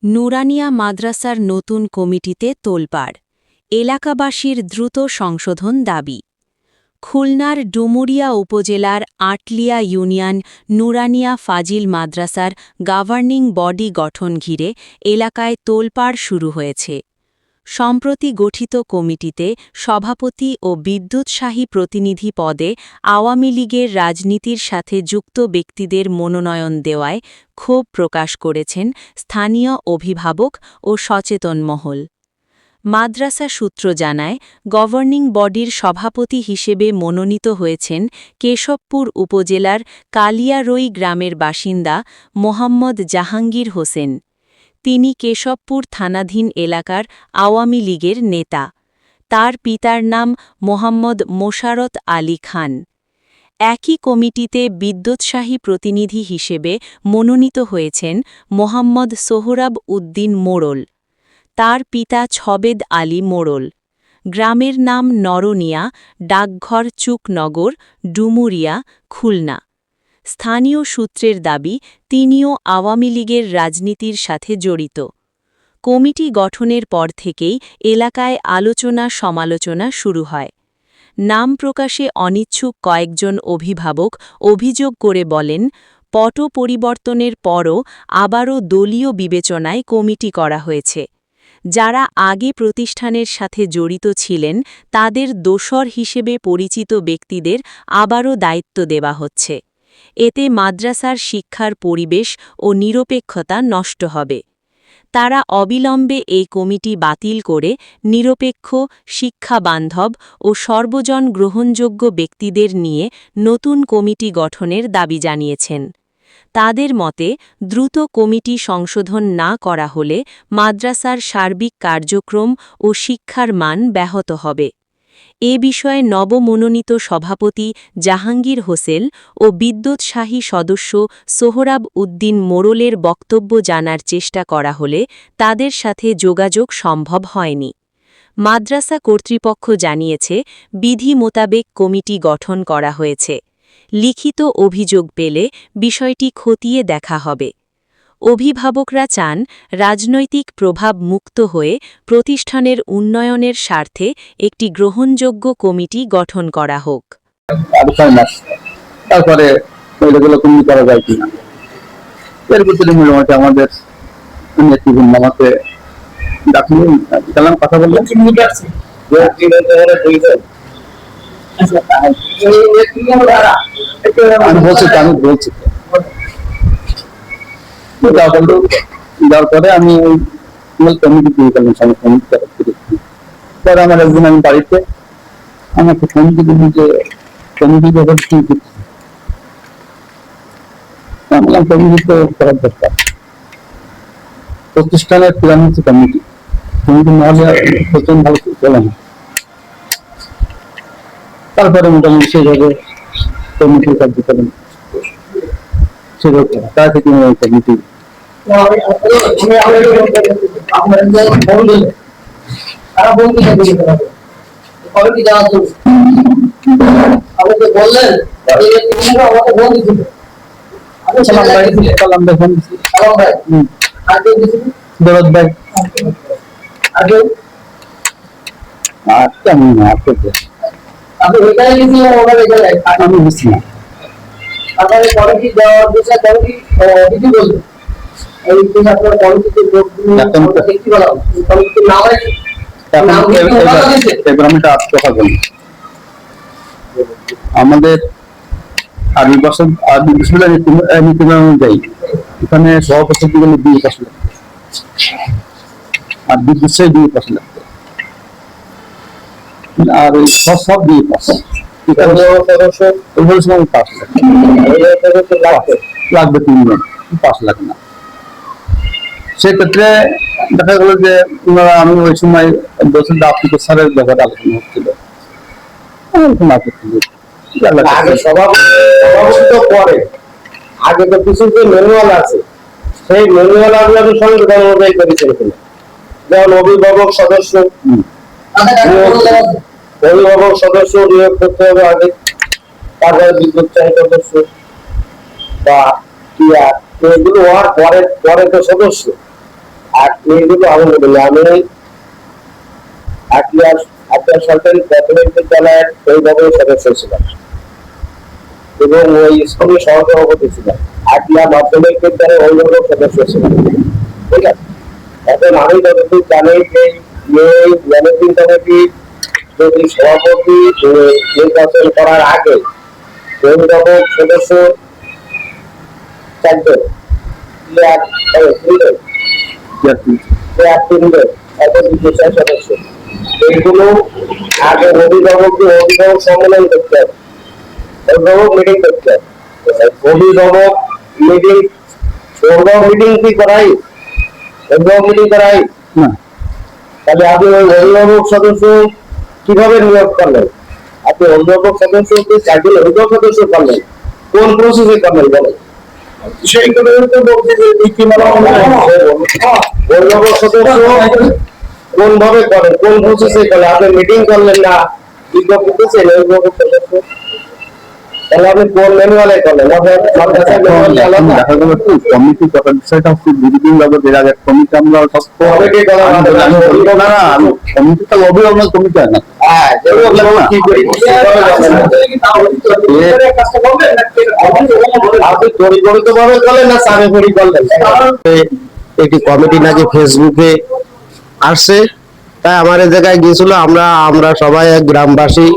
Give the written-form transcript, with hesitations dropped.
নুরানিয়া মাদ্রাসার নতুন কমিটিতে তোলপাড়, এলাকাবাসীর দ্রুত সংশোধন দাবি। খুলনার ডুমুরিয়া উপজেলার আটলিয়া ইউনিয়ন নুরানিয়া ফাজিল মাদ্রাসার গভর্নিং বডি গঠন ঘিরে এলাকায় তোলপাড় শুরু হয়েছে। সম্প্রতি গঠিত কমিটিতে সভাপতি ও বিদ্যুৎসাহী প্রতিনিধি পদে আওয়ামী লীগের রাজনীতির সাথে যুক্ত ব্যক্তিদের মনোনয়ন দেওয়ায় ক্ষোভ প্রকাশ করেছেন স্থানীয় অভিভাবক ও সচেতন মহল। মাদ্রাসা সূত্র জানায়, গভর্নিং বডির সভাপতি হিসেবে মনোনীত হয়েছেন কেশবপুর উপজেলার কালিয়ারই গ্রামের বাসিন্দা মোহাম্মদ জাহাঙ্গীর হোসেন। তিনি কেশবপুর থানাধীন এলাকার আওয়ামী লীগের নেতা। তার পিতার নাম মোহাম্মদ মোশারত আলী খান। একই কমিটিতে বিদ্যুৎসাহী প্রতিনিধি হিসেবে মনোনীত হয়েছেন মোহাম্মদ সোহরাব উদ্দিন মোড়ল। তার পিতা ছবেদ আলী মোড়ল। গ্রামের নাম নরনিয়া, ডাকঘর চুকনগর, ডুমুরিয়া, খুলনা। স্থানীয় সূত্রের দাবি, তিনিও আওয়ামী লীগের রাজনীতির সাথে জড়িত। কমিটি গঠনের পর থেকেই এলাকায় আলোচনা সমালোচনা শুরু হয়। নাম প্রকাশে অনিচ্ছুক কয়েকজন অভিভাবক অভিযোগ করে বলেন, পট পরিবর্তনের পরও আবারও দলীয় বিবেচনায় কমিটি করা হয়েছে। যারা আগে প্রতিষ্ঠানের সাথে জড়িত ছিলেন তাদের দোসর হিসেবে পরিচিত ব্যক্তিদের আবারও দায়িত্ব দেওয়া হচ্ছে। এতে মাদ্রাসার শিক্ষার পরিবেশ ও নিরপেক্ষতা নষ্ট হবে। তারা অবিলম্বে এই কমিটি বাতিল করে নিরপেক্ষ, শিক্ষাবান্ধব ও সর্বজন গ্রহণযোগ্য ব্যক্তিদের নিয়ে নতুন কমিটি গঠনের দাবি জানিয়েছেন। তাদের মতে, দ্রুত কমিটি সংশোধন না করা হলে মাদ্রাসার সার্বিক কার্যক্রম ও শিক্ষার মান ব্যাহত হবে। এ বিষয়ে নবমনোনীত সভাপতি জাহাঙ্গীর হোসেন ও বিদ্যুৎসাহী সদস্য সোহরাব উদ্দিন মোড়লের বক্তব্য জানার চেষ্টা করা হলে তাদের সাথে যোগাযোগ সম্ভব হয়নি। মাদ্রাসা কর্তৃপক্ষ জানিয়েছে, বিধি মোতাবেক কমিটি গঠন করা হয়েছে। লিখিত অভিযোগ পেলে বিষয়টি খতিয়ে দেখা হবে। অভিভাবকরা চান, রাজনৈতিক প্রভাব মুক্ত হয়ে প্রতিষ্ঠানের উন্নয়নের স্বার্থে একটি গ্রহণযোগ্য কমিটি গঠন করা হোক। তারপরে করা যায় কিনা এর ভিতরে মোটামুটি আমাদের নেতৃবৃন্দ আমাকে ডাকলেন, কথা বললেন। আমি বলছি যাওয়ার পরে আমি কমিটি দিয়ে গেলাম, পরে আমার একদিন আমি বাড়িতে আমাকে কমিটি দিল যে কমিটি ব্যাপার কি কমিটি তো করার দরকার। প্রতিষ্ঠানের পিরামিড কমিটি নাহলে প্রথম ভালো চলে না। তারপরে মোটামুটি সেভাবে কমিটির কার্যক্রম সেভাবে তার থেকে কমিটি আমি বুঝছি না। আমাদের আরবি নীতি অনুযায়ী এখানে সভাপতি গেলে 2% লাগবে, আর বিদ্যুৎ 2% লাগবে, আর ওই সব 2% লাগবে 3 জন, 5 লাখ না। সেক্ষেত্রে দেখা গেল যে আমি ওই সময় আফ্রিকা স্যারের ব্যাপারে আলোচনা হচ্ছিল। পরে আগে তো কিছু যে ম্যানুয়াল আছে, সেই ম্যানুয়াল আপনাদের সংবিধান অনুযায়ী করেছেন কিনা? যেমন অভিভাবক সদস্য নিয়োগ করতে হবে আগে, তারপরে বিদ্যুৎসাহী সদস্য বা এগুলো হওয়ার পরে তো সদস্য। আর নির্মিত আলহামদুলিল্লাহ আমি আটলিয়া সরকারি প্রাথমিক বিদ্যালয়ের অভিভাবক সদস্য ছিলাম এবং ওই স্কুলের সহসভাপতি ছিলাম। আটলিয়া মাধ্যমিক বিদ্যালয়ের অভিভাবক সদস্য ছিলাম। ঠিক আছে, এখন আমি যতটুকু জানি যে এই ম্যানেজিং কমিটি যদি সভাপতি নির্বাচন করার আগে অভিভাবক সদস্য চারজন, সদস্য, এইগুলো আগে অভিভাবক সম্মেলন করতে হবে, অভিভাবক মিটিং করতে হবে। অভিভাবক মিটিং মিটিং কি করাই, অভিভাবক মিটিং করাই না, তাহলে আপনি ওই অভিভাবক সদস্য কিভাবে নিয়োগ করলেন? আপনি অভিভাবক সদস্যকে চারজন অভিভাবক সদস্য করলেন, কোন প্রসেসে করলেন বলেন? সেইগুলো তো বলছি যে অভিভাবক সদস্য কোন ভাবে করেন, কোন প্রসেসে করেন? আপনি মিটিং করলেন না, বিজ্ঞপ্তি দিচ্ছেন অভিভাবক সদস্য, তাহলে আপনি কোন ম্যানুয়ালে করলেন? দেখা গেল কি কমিটি করার বিষয়টা হচ্ছে দীর্ঘদিন যাবত এর আগে কমিটি আমরা সব কমিটি করা কমিটিটা অভিভাবক কমিটি হয় না। হ্যাঁ, কি করি আপনি পরিকল্পিত ভাবে করলেন না সামনে করলেন? একটি কমিটি নাকি ফেসবুকে আসছে, তাই আমার এই জায়গায় গিয়েছিল। আমরা সবাই গ্রামবাসী